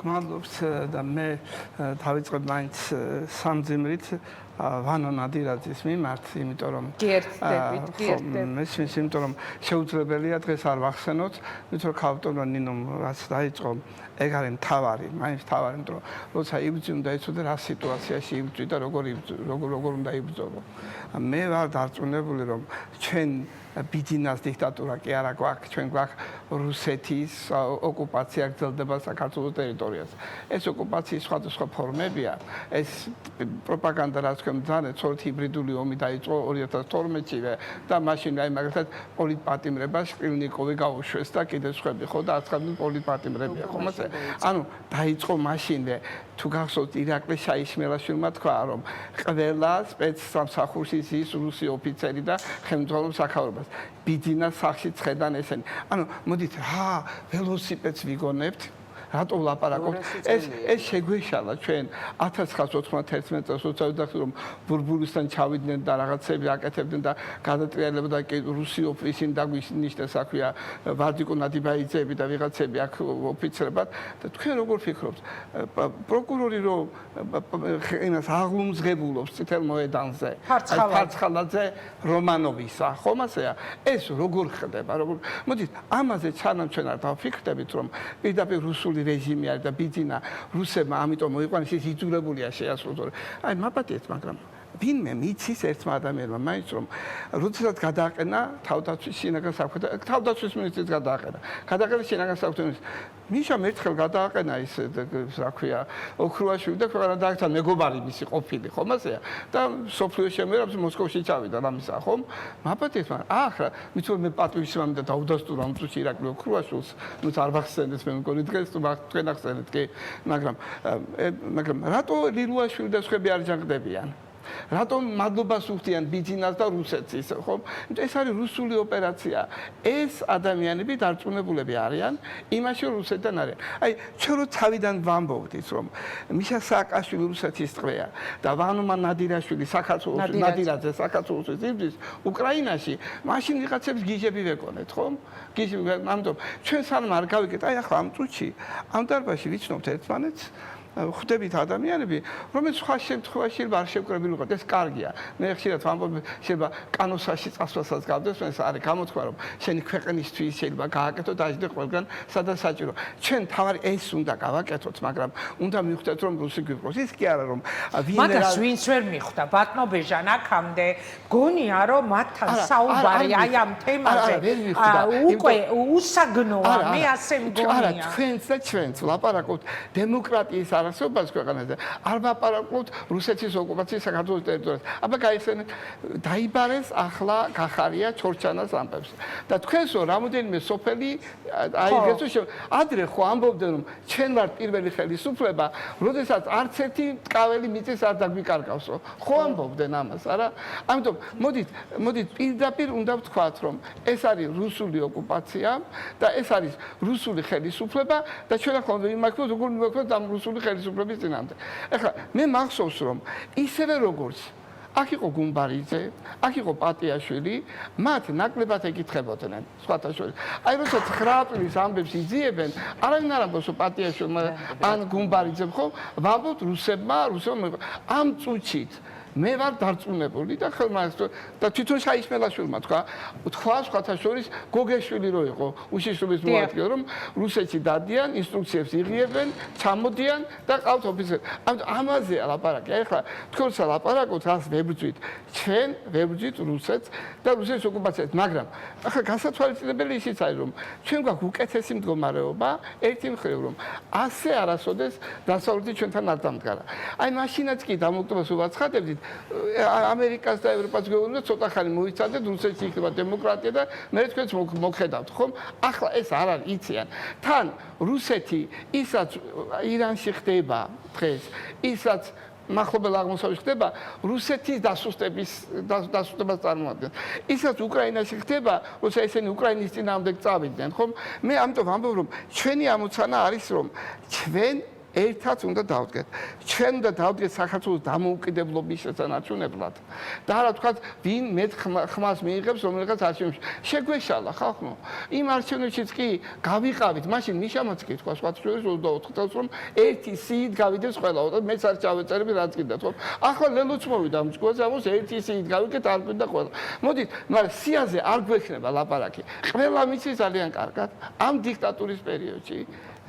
გმადლობთ და მე დავიწყებ მაინც სამძიმრით ვანო ნადირაძის მიმართ, იმიტომ რომ გიერთდებით. მესმის, იმიტომ რომ შეუძლებელია დღეს არ ვახსენოთ, იმიტომ რომ ქალბატონო ნინომ რაც დაიწყო, ეგ არის მთავარი, მაინც მთავარი, იმიტომ რომ როცა იბრძვი უნდა იცოდე რა სიტუაციაში იბრძვი და როგორ უნდა იბრძოლო. მე ვარ დარწმუნებული, რომ ჩვენ ბიძინას დიქტატურა კი არა გვაქვს, ჩვენ გვაქვს რუსეთის ოკუპაცია გრძელდება საქართველოს ტერიტორიაზე. ეს ოკუპაციის სხვადასხვა ფორმებია. ეს პროპაგანდა რაც თქვენ ძალიან ცოტ ჰიბრიდული ომი დაიწყო 2012-ში და მაშინ აი მაგალითად პოლიტპატიმრებას შპილნიკოვი გაუშვეს და კიდევ სხვები ხო და აცხადდნენ პოლიტპატიმრებია ხომ ასე? ანუ დაიწყო მაშინვე თუ გახსოვთ ირაკლი შაიშმელაშვილმა თქვა რომ ყველა სპეცსამსახურში ის რუსი ოფიცერი და ხელმძღვანელ საქაურებას ბიძინას სახში ცხედან ესენი. ანუ მოდით რა ველოსიპედს ვიგონებთ რატო ვლაპარაკობთ ეს შეგვეშალა ჩვენ 1991 წელს როცა ვიდახდი რომ ბურბულისთან ჩავიდნენ და რაღაცები აკეთებდნენ და გადატრიალებდა კი რუსი ოფისին დაგვინიშნეს აქვია ვარდიკო ნადიბაიძეები და ვიღაცები აქ ოფიცრებად და თქვენ როგორ ფიქრობთ პროკურორი რომ იმას აღლუმზღებულობს წითელ მოედანზე ფარცხალაძე რომანოვისა ხომ ასეა ეს როგორ ხდება როგორ მოდით ამაზე სანამ ჩვენ არ დავფიქრდებით რომ პირდაპირ რუსული რეჟიმი არის და ბიძინა რუსებმა ამიტომ მოიყვანეს ის იძულებულია შეასრულოს. აი მაპატიეთ, მაგრამ ვინმე მიცის ერთმა ადამიანმა მაინც რომ როდესაც გადააყენა თავდაცვის შინაგან საქმეთა თავდაცვის მინისტრის გადააყენა შინაგან საქმეთა მიშამ ერთხელ გადააყენა ის რა ქვია ოქრუაშვილი და ქვეყანა დააქთან მეგობარი მისი ყოფილი ხომ ასეა და სოფლიო შემოერავს მოსკოვში ჩავიდა რამისა ხომ მაპატიეთ მაგრამ ახლა მithom მე პატივში მომდა დაუდასტურა ამ წუთში ირაკლი ოქრუაშვილს ნუ არ ვახსენეთ მე მგონი დღეს თუ თქვენ ახსენეთ კი მაგრამ რატო ლილუაშვილი და სხვები არ ჯანყდებიან რატომ მადლობას უხდიან ბიძინას და რუსეთს ხო? ეს არის რუსული ოპერაცია. ეს ადამიანები დარწმუნებულები არიან იმაში რომ რუსეთთან არიან. აი, ჩვენ რო თავიდან ვამბობდით რომ მიშა სააკაშვილი რუსეთის ტყვეა და ვანო ნადირაშვილი ნადირაძე საქართველოს იბრძვის უკრაინაში, მაშინ ვიღაცებს გიჟები ვეკონეთ, ხო? გიჟები, ამიტომ ჩვენ სანამ არ გავიგეთ, აი ახლა ამ წუთში ამ დარბაზში ვიცნობთ ერთმანეთს ხვდებით ადამიანები, რომელიც სხვა შემთხვევაში არ შევკრებილიყოთ, ეს კარგია. მე ხშირად ვამბობ, შეიძლება კანოსაში წასვლასაც გავდეს, ეს არის გამოთქვა, რომ შენი ქვეყნისთვის შეიძლება გააკეთო დაждდე ყველგან, სადაც საჭირო. ჩვენ თავარი ეს უნდა გავაკეთოთ, მაგრამ უნდა მივხვდეთ, რომ რუსი გვიყვოს. ის კი არა, რომ მაგას ვინც ვერ მიხვდა, ბატონო ბეჟან აქამდე, გონია, რომ მათთან საუბარი აი ამ თემაზე უკვე უსაგნოა, მე ასე მგონია. არა, თქვენც და ჩვენც ვლაპარაკობთ დემოკრატიის არასოებას ქვეყანაზე არ ვაპარაკობთ რუსეთის ოკუპაციის საქართველოს ტერიტორიაზე. აბა გაიხსენეთ დაიბარეს ახლა გახარია ჩორჩანას ამბებს. და თქვენსო რამოდენიმე სოფელი აი გესო ადრე ხო ამბობდნენ რომ ჩვენ ვართ პირველი ხელისუფლება, როდესაც არც ერთი ტკაველი მიწის არ დაგვიკარგავსო. ხო ამბობდნენ ამას, არა? ამიტომ მოდით პირდაპირ უნდა ვთქვათ რომ ეს არის რუსული ოკუპაცია და ეს არის რუსული ხელისუფლება და ჩვენ ახლა ვიმართოთ როგორ მივაქცევთ ამ რუსული ხელისუფლების წინამდე. ეხლა მე მახსოვს რომ ისევე როგორც აქ იყო გუმბარიძე, აქ იყო პატიაშვილი, მათ ნაკლებად ეკითხებოდნენ სხვათა შორის. აი როცა 9 აპრილის ამბებს იძიებენ, არავინ არ ამბობს პატიაშვილმა ან გუმბარიძემ ხო, ვამბობთ რუსებმა ამ წუთშიც მე ვარ დარწმუნებული და და თვითონ შაიშმელაშვილმა თქვა სხვათა შორის გოგეშვილი რო იყო უშიშრობის მოადგილე რომ რუსეთში დადიან ინსტრუქციებს იღიებენ ჩამოდიან და ყავთ ოფიცერი ამაზე ლაპარაკი ახლა თქვენსა ლაპარაკობთ რას ვებრძვით ჩვენ ვებრძვით რუსეთს და რუსეთის ოკუპაციას მაგრამ ახლა გასათვალისწინებელი ისიც არის რომ ჩვენ გვაქვს უკეთესი მდგომარეობა ერთი მხრივ რომ ასე არასოდეს დასავლეთი ჩვენთან არ დამდგარა აი მაშინაც კი დამოუკიდებლობას ვაცხადებდით ამერიკას და ევროპას გვეუბნებათ ცოტა ხანი მოიცადეთ რუსეთში იქნება დემოკრატია და მე თქვენც მოგხედავთ ხომ ახლა ეს არ არის იციან თან რუსეთი ისაც ირანში ხდება დღეს ისაც მახლობელ აღმოსავლეთში ხდება რუსეთის დასუსტებას წარმოადგენს ისაც უკრაინაში ხდება როცა ესენი უკრაინის წინააღმდეგ წავიდნენ ხომ მე ამიტომ ამბობ რომ ჩვენი ამოცანა არის რომ ჩვენ ერთად უნდა დავდგეთ. ჩვენ უნდა დავდგეთ საქართველოს დამოუკიდებლობის შესანარჩუნებლად. და რა თქვა, ვინ მეტ ხმას მიიღებს რომელიღაც არჩევნებში. შეგვეშალა ხალხო. იმ არჩევნებშიც კი გავიყავით, მაშინ მიშამაც კი თქვა სხვა შორის 24 წელს რომ ერთი სიით გავიდეს ყველა. მეც არ ჩავეწერები რაც კიდათ ხო. ახლა ლელოც მოვიდა ამ ჯგუფზე, ამას ერთი სიით გავიგეთ არ გვინდა ყველა. მოდით, მაგრამ სიაზე არ გვექნება ლაპარაკი. ყველა მიცი ძალიან კარგად ამ დიქტატურის პერიოდში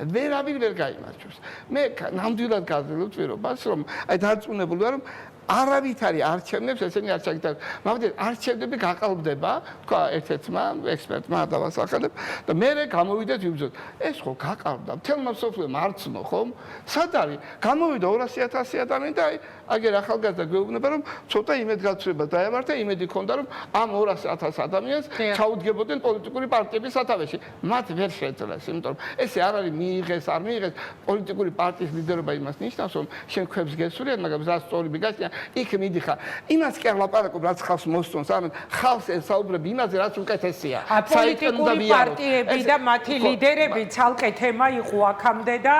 ვერავინ ვერ გაიმარჯვებს. მე ნამდვილად გაძლევთ პირობას, რომ აი დარწმუნებული ვარ, რომ არავითარი არჩევნებს ესენი არ ჩაგიტარებს. მაგრამ არჩევნები გაყალბდება, თქვა ერთ-ერთმა ექსპერტმა დავასახელებ და მე გამოვიდეთ ვიბრძოთ. ეს ხო გაყალბდა. მთელმა სოფლემ არცნო ხომ? სად არის? გამოვიდა 200,000 ადამიანი და აი აგერ ახალგაზრდა გვეუბნება რომ ცოტა იმედგაცრუება დაემართა, იმედი ქონდა რომ ამ 200,000 ადამიანს ჩაუდგებოდნენ პოლიტიკური პარტიების სათავეში. მათ ვერ შეძლეს, იმიტომ რომ ესე არ არის მიიღეს, არ მიიღეს პოლიტიკური პარტიის ლიდერობა იმას ნიშნავს, რომ შენ ქვებს გესურიან, მაგრამ რაც სწორი მიგაჩნია იქ მიდიხარ. იმას კი არ ლაპარაკობ, რაც ხალხს მოსწონს, ამან ხალხს ესაუბრებ იმაზე, რაც უკეთესია. პოლიტიკური პარტიები და მათი ლიდერები ცალკე თემა იყო აქამდე და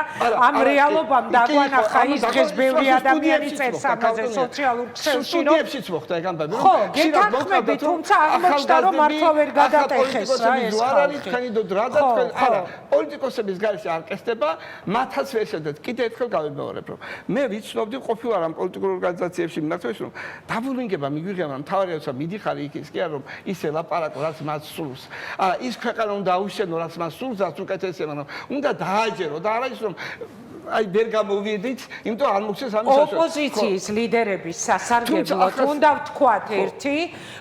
ამ რეალობამ დაგვანახა ის დღეს ბევრი ადამიანი წერს ამაზე სოციალურ ქსელში, რომ სტუდიებშიც მოხდა ეგ ამბები. ხო, გეთანხმებით, თუმცა აღმოჩნდა, რომ მართლა ვერ გადატეხეს რა ეს ხალხი. თქვენიდოდ რა და თქვენ არა, პოლიტიკოსების გარეშე არ კესდება, მათაც ვერ შეძეთ. კიდე ერთხელ გავიმეორებ, რომ მე ვიცნობდი ყოფილვარ ამ პოლიტიკურ ორგანიზაციებში მიმართებაში, რომ დაბულინგება მიგვიღება, რომ თავი როცა მიდიხარი იქ ის კი არა, რომ ისე ლაპარაკო, რაც მას სურს. ის ქვეყანა უნდა აუშენო, რაც მას სურს, რაც უკეთესია, მაგრამ უნდა დააჯერო და არა ის რომ აი ვერ გამოვიდით, იმიტომ არ მოგცეს ამის საშუალება. ოპოზიციის ლიდერების სასარგებლოდ უნდა ვთქვათ ერთი,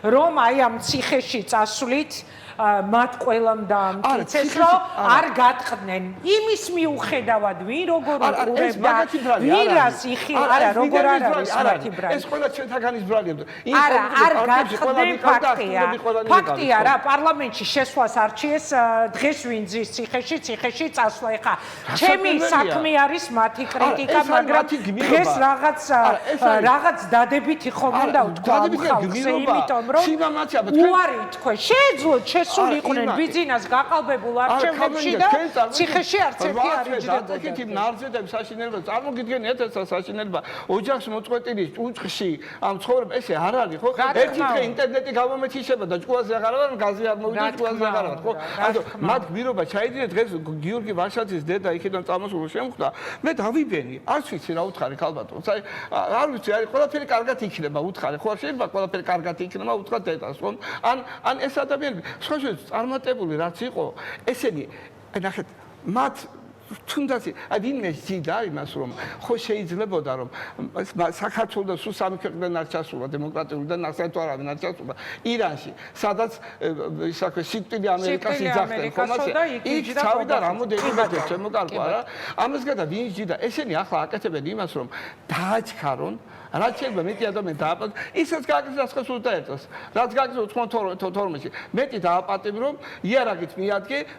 რომ აი ამ ციხეში წასვლით მათ ყველამ დაამტკიცეს, რომ არ გატყდნენ იმის მიუხედავად, ვინ როგორ უყურებდა, ვინ რას იხილ, არა, როგორ არ არის მათი ბრალი. ეს ყველა ჩვენთაგანის ბრალია. არა, არ გატყდნენ ფაქტია. ფაქტია რა, პარლამენტში შესვლას არჩიეს დღეს ვინ ზის ციხეში წასვლა. ეხა ჩემი საქმე არის მათი კრიტიკა, მაგრამ დღეს რაღაც დადებითი ხომ უნდა ვთქვა ხალხზე, იმიტომ რომ უარი თქვენ შეეძლოთ სულიყვნენ ბიზნეს გაყალბებულ არჩევნებში და ციხეში არც ერთი არ იჯდებოდა. აკეთებ ნარზედებს საშინელებას, წარმოგიდგენიათ ეს საშინელება ოჯახს მოწყვეტილი ჭუჭხში ამ ცხოვრება ესე არ არის ხო? ერთი დღე ინტერნეტი გამომეთიშება და ჭკუაზე აღარ ვარ, გაზი არ მოვიდა, ჭკუაზე აღარ ვარ, ხო? ანუ მათ გმირობა ჩაიდინე დღეს გიორგი ვაშაძის დედა იქიდან წამოსულ შემხვდა. მე დავიბენი, არც ვიცი რა უთხარი ქალბატონს. აი არ ვიცი, არის ყველაფერი კარგად იქნება, უთხარი. ხო, შეიძლება ყველაფერი კარგად იქნება, უთხრა დედას, ხო? ან ეს ადამიანები წარმატებული რაც იყო, ესენი ნახეთ, მათ თუნდაც აი ვინმე ზიდა იმას რომ ხო შეიძლებოდა რომ საქართველოს სულ სამი ქვეყნიდან არ ჩასულა დემოკრატიულიდან საერთოდ არავინ არ ჩასულა ირანში სადაც ისაქვე სიკვდილი ამერიკას იძახდნენ ხომასე იქ ჩავიდა რამოდენი მეტი შემოკარგვა რა ამას გადა ვინ ზიდა ესენი ახლა აკეთებენ იმას რომ დააჩქარონ რაც შეიძლება მეტი ადამიანი დააპატიმროს ისაც გააკეთეს 921 წელს რაც გააკეთეს 92-ში მეტი დააპატიმრო რომ იარაღით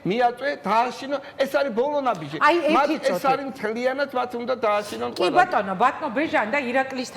მიაწვე დააშინო ეს არის ბოლო ნაბიჯი აი ერთი წუთი ეს არის მთლიანად მათ უნდა დააშინონ ყველა კი ბატონო ბატონო ბეჟან და ირაკლის